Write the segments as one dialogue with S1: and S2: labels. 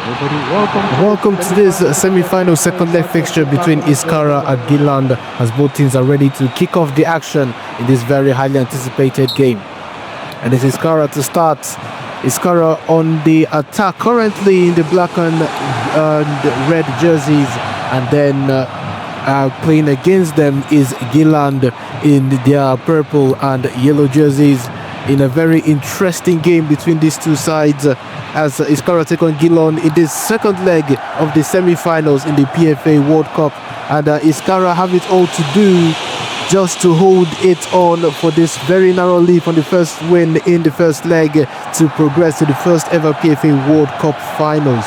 S1: Welcome to this semi-final second leg fixture between Iskara and Giland, as both teams are ready to kick off the action in this very highly anticipated game. And it's Iskara to start. Iskara on the attack, currently in the black and red jerseys, and then playing against them is Giland in their purple and yellow jerseys, in a very interesting game between these two sides, as Iskara take on Giland in this second leg of the semi-finals in the PFA World Cup. And Iskara have it all to do just to hold it on for this very narrow lead on the first win in the first leg to progress to the first ever PFA World Cup finals.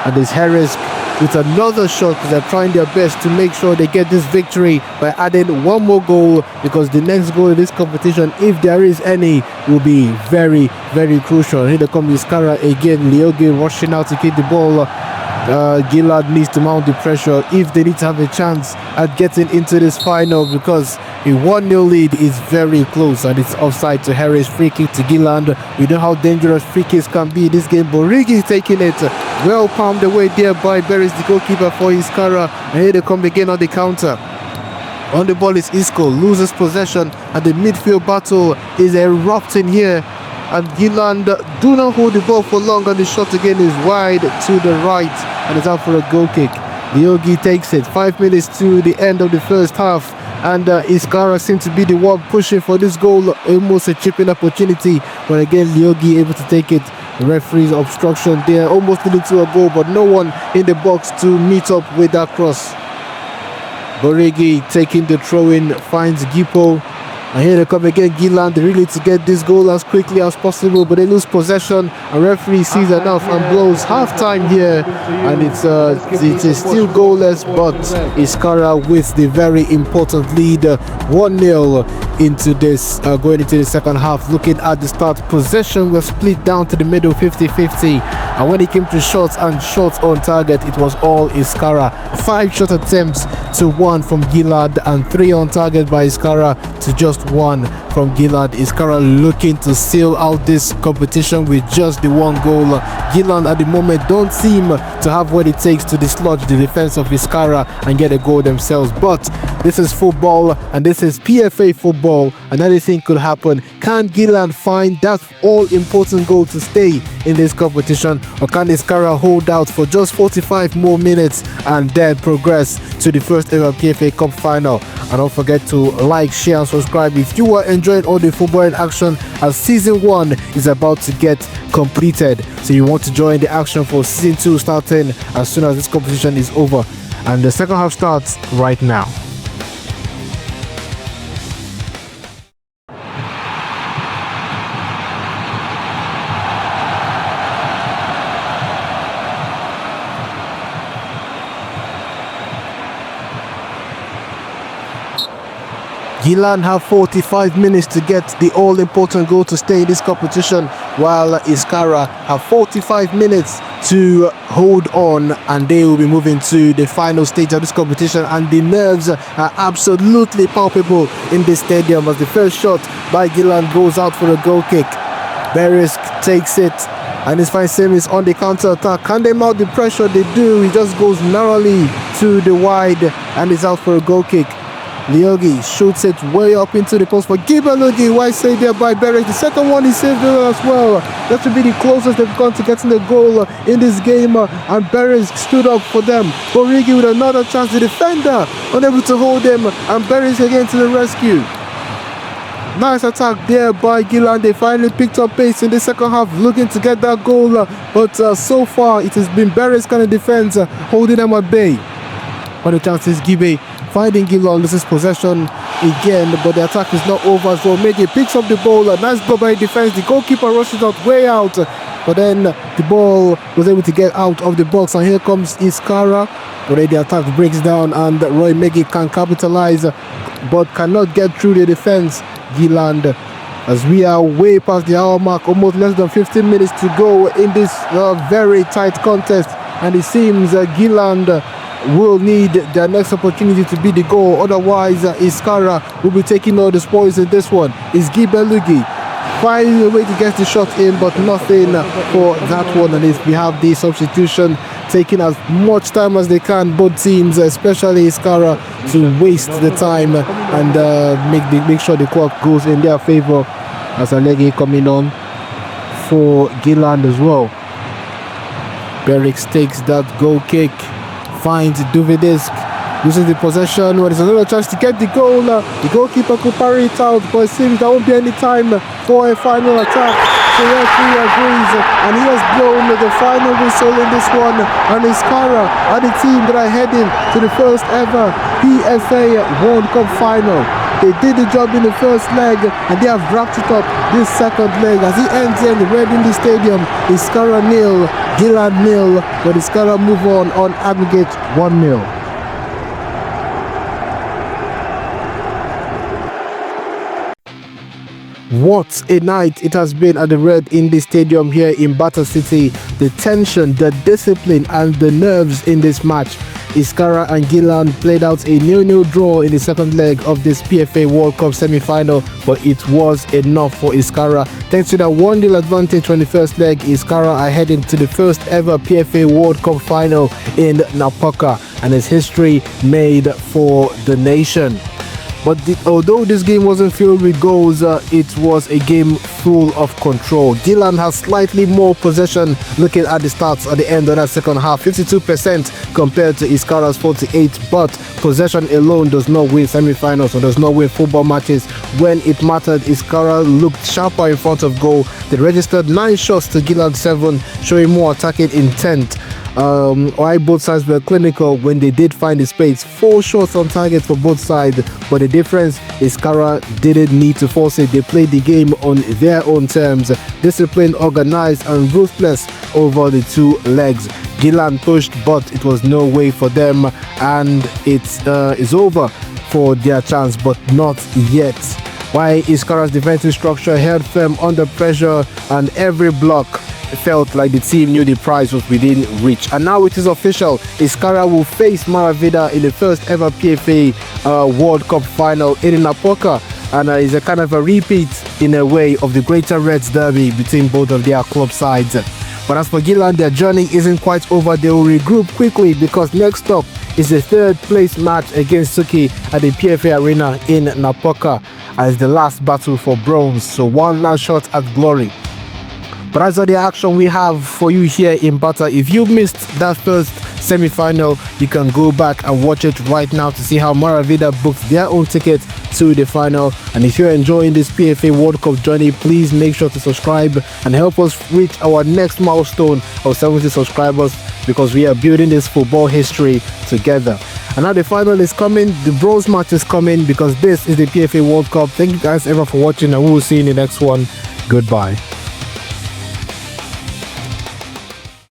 S1: And there's Harris with another shot, because they're trying their best to make sure they get this victory by adding one more goal, because the next goal in this competition, if there is any, will be very, very crucial. Here comes Iskara again. Liogi rushing out to kick the ball. Giland needs to mount the pressure if they need to have a chance at getting into this final, because a 1-0 lead is very close, and it's offside to Harris. Free kick to Giland. We know how dangerous free kicks can be in this game. Borigi is taking it, well palmed away there by Beres, the goalkeeper for Iskara. And here they come again on the counter. On the ball is Isco, loses possession, and the midfield battle is erupting here. And Giland do not hold the ball for long, and the shot again is wide to the right, and it's out for a goal kick. Liogi takes it. 5 minutes to the end of the first half, and Iskara seems to be the one pushing for this goal, almost a chipping opportunity, but again Liogi able to take it. The referee's obstruction there, almost leading to a goal, but no one in the box to meet up with that cross. Borigi taking the throw-in, finds Gipo. And here they come again, Giland really to get this goal as quickly as possible, but they lose possession, and referee sees enough and blows half-time here, and it's still goalless, but Iskara with the very important lead, 1-0 into this, going into the second half. Looking at the start, possession was split down to the middle, 50-50, and when it came to shots and shots on target, it was all Iskara. 5 shot attempts to 1 from Giland, and 3 on target by Iskara to just 1 from Giland. Iskara looking to seal out this competition with just the 1 goal. Giland at the moment don't seem to have what it takes to dislodge the defense of Iskara and get a goal themselves, but this is football, and this is PFA football, and anything could happen. Can Giland find that all-important goal to stay in this competition, or can Iskara hold out for just 45 more minutes and then progress to the first ever PFA Cup final? And don't forget to like, share and subscribe if you are enjoying all the football in action, as season 1 is about to get completed. So you want to join the action for season 2 starting as soon as this competition is over, and the second half starts right now. Giland have 45 minutes to get the all-important goal to stay in this competition, while Iskara have 45 minutes to hold on, and they will be moving to the final stage of this competition. And the nerves are absolutely palpable in this stadium, as the first shot by Giland goes out for a goal kick. Beres takes it, and his fine same is on the counter-attack. Can they mount the pressure? They do. He just goes narrowly to the wide, and is out for a goal kick. Liogi shoots it way up into the post for Gibelugi. Wide save there by Beres. The second one he saved as well. That should be the closest they've gone to getting the goal in this game, and Beres stood up for them. Borigi with another chance. The defender unable to hold him, and Beres again to the rescue. Nice attack there by Giland. They finally picked up pace in the second half, looking to get that goal, but so far it has been Beres kind of defense holding them at bay. But the chance is Gibe finding Giland, loses possession again, but the attack is not over as well. Megi picks up the ball, a nice ball by defense. The goalkeeper rushes out way out, but then the ball was able to get out of the box, and here comes Iskara. But the attack breaks down, and Roy Megi can capitalize, but cannot get through the defense. Giland, as we are way past the hour mark, almost less than 15 minutes to go in this very tight contest, and it seems Giland will need their next opportunity to beat the goal. Otherwise, Iskara will be taking all the spoils in this one. It's Gibelugi finding a way to get the shot in, but nothing for that one. And if we have the substitution taking as much time as they can, both teams, especially Iskara, to waste the time and make sure the clock goes in their favor. As Alegi coming on for Giland as well. Berix takes that goal kick, finds Duvidisk, uses the possession when there's another chance to get the goal. The goalkeeper could parry it out, but it seems there won't be any time for a final attack. So referee agrees, and he has blown the final whistle in this one. And Iskara are the team that are heading to the first ever PFA World Cup final. They did the job in the first leg, and they have wrapped it up this second leg. As he ends in red in the stadium, Iskara 0, Giland 0, but Iskara move on aggregate 1-0. What a night it has been at the Red Indy Stadium here in Bata City. The tension, the discipline and the nerves in this match. Iskara and Giland played out a 0-0 draw in the second leg of this PFA World Cup semi-final, but it was enough for Iskara. Thanks to that 1-0 advantage from the first leg, Iskara are heading to the first ever PFA World Cup final in Napoca, and it's history made for the nation. But although this game wasn't filled with goals, it was a game full of control. Giland has slightly more possession looking at the stats at the end of that second half, 52% compared to Iskara's 48%, but possession alone does not win semi-finals or does not win football matches. When it mattered, Iskara looked sharper in front of goal. They registered 9 shots to Giland 7, showing more attacking intent. While both sides were clinical when they did find the space. 4 shots on target for both sides, but the difference is Iskara didn't need to force it. They played the game on their own terms, disciplined, organized and ruthless over the 2 legs. Giland pushed, but it was no way for them, and it is over for their chance, but not yet. While Iskara's defensive structure held firm under pressure, and every block felt like the team knew the prize was within reach. And now it is official, Iskara will face Maravida in the first ever PFA World Cup final in Napoca, and it's a kind of a repeat in a way of the Greater Reds derby between both of their club sides. But as for Giland, their journey isn't quite over. They will regroup quickly because next up is the 3rd place match against Suki at the PFA Arena in Napoca as the last battle for bronze, so one last shot at glory. But as for the action we have for you here in Bata, if you missed that first semi-final, you can go back and watch it right now to see how Maravida booked their own ticket to the final. And if you're enjoying this PFA World Cup journey, please make sure to subscribe and help us reach our next milestone of 70 subscribers, because we are building this football history together. And now the final is coming, the bronze match is coming, because this is the PFA World Cup. Thank you guys ever for watching, and we will see you in the next one. Goodbye.